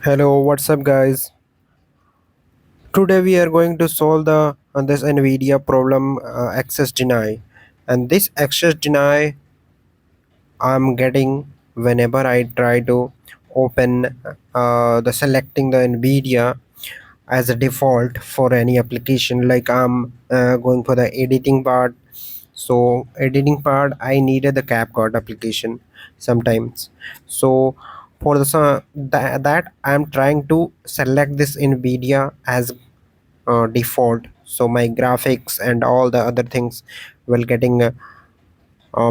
Hello, what's up, guys? Today we are going to solve the this NVIDIA problem access deny, and this access deny I'm getting whenever I try to open the selecting the NVIDIA as a default for any application. Like I'm going for the editing part. So editing part, I needed the CapCut application sometimes. So for the that I'm trying to select this NVIDIA as default, so my graphics and all the other things will getting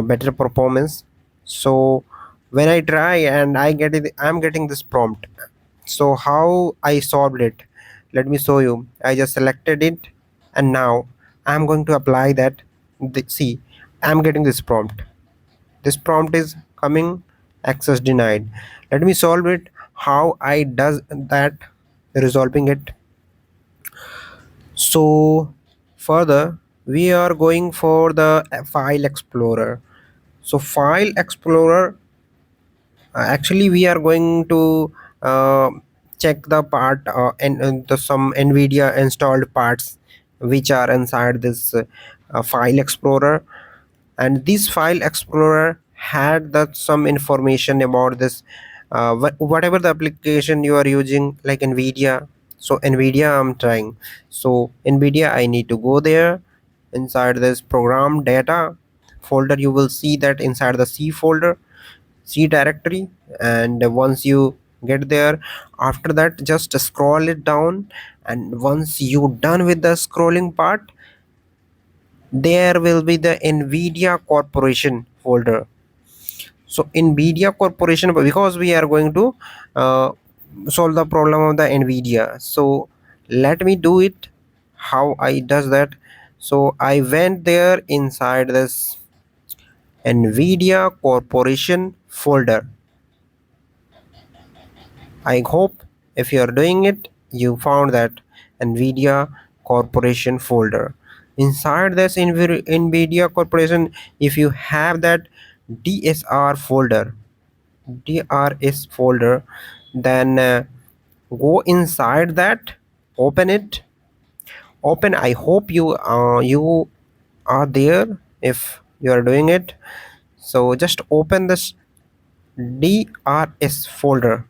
better performance. So when I try and I'm getting this prompt. So how I solved it, let me show you. I just selected it, and now I'm going to apply that. See, I'm getting this prompt. This prompt is coming access denied. Let me solve it. How I does that, resolving it. So further, we are going for the file explorer. So file explorer, actually we are going to uh, check the part and the some NVIDIA installed parts which are inside this file explorer. And this file explorer had that some information about this whatever the application you are using, like NVIDIA. So NVIDIA I'm trying. So NVIDIA, I need to go there. Inside this program data folder, you will see that inside the C folder, C directory. And once you get there, after that just scroll it down. And once you done with the scrolling part, there will be the NVIDIA Corporation folder. So NVIDIA Corporation, because we are going to uh, solve the problem of the NVIDIA. So let me do it. How I does that? So I went there inside this NVIDIA Corporation folder. I hope if you are doing it, you found that NVIDIA Corporation folder. Inside this NVIDIA Corporation, if you have that DSR folder, DRS folder, then go inside that, open it, open. I hope you are there if you are doing it. So just open this DRS folder.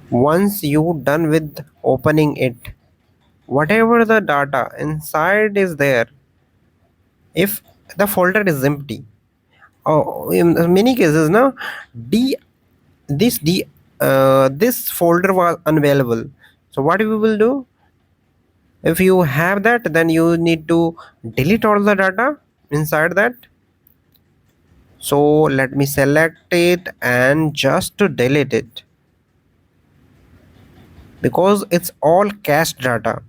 Once you done with opening it, whatever the data inside is there, if the folder is empty, in many cases now, d d this folder was unavailable. So what we will do, if you have that, then you need to delete all the data inside that. So let me select it and just to delete it, because it's all cached data,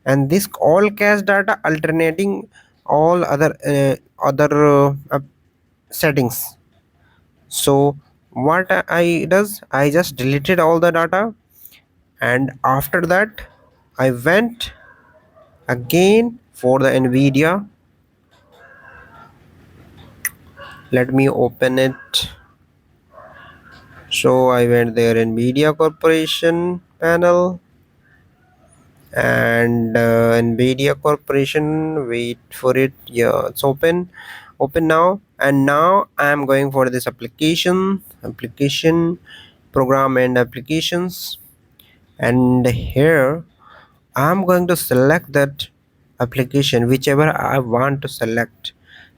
and this all cached data alternating all other settings. So what I does, I just deleted all the data. And after that, I went again for the NVIDIA. Let me open it. So I went there, NVIDIA Corporation panel. And NVIDIA Corporation, wait for it. Yeah, it's open now. And now I'm going for this application program and applications. And here I'm going to select that application whichever I want to select.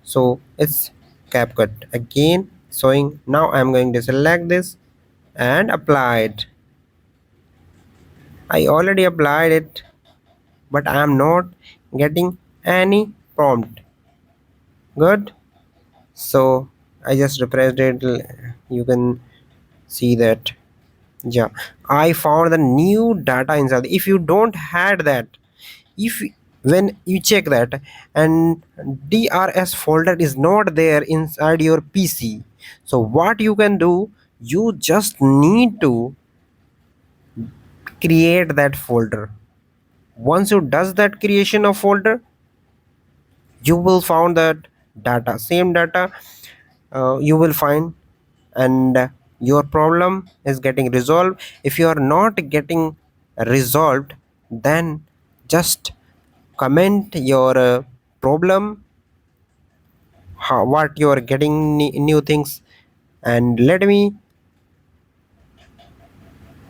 So it's CapCut again. Showing now, I'm going to select this and apply it. I already applied it, but I am not getting any prompt. Good. So I just refreshed it. You can see that. Yeah, I found the new data inside. If you don't had that, if when you check that and DRS folder is not there inside your PC, so what you can do, you just need to create that folder. Once you does that creation of folder, you will found that data, same data you will find. And your problem is getting resolved. If you are not getting resolved, then just comment your problem, what you are getting new things, and let me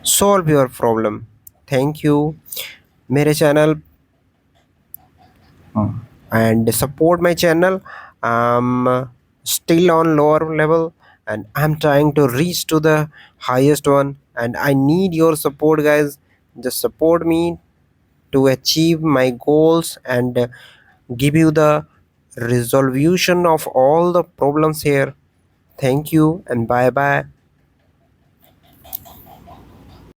solve your problem. Thank you. मेरे channel and support my channel. I'm still on lower level and I'm trying to reach to the highest one, and I need your support, guys. Just support me to achieve my goals and give you the resolution of all the problems here. Thank you and bye bye.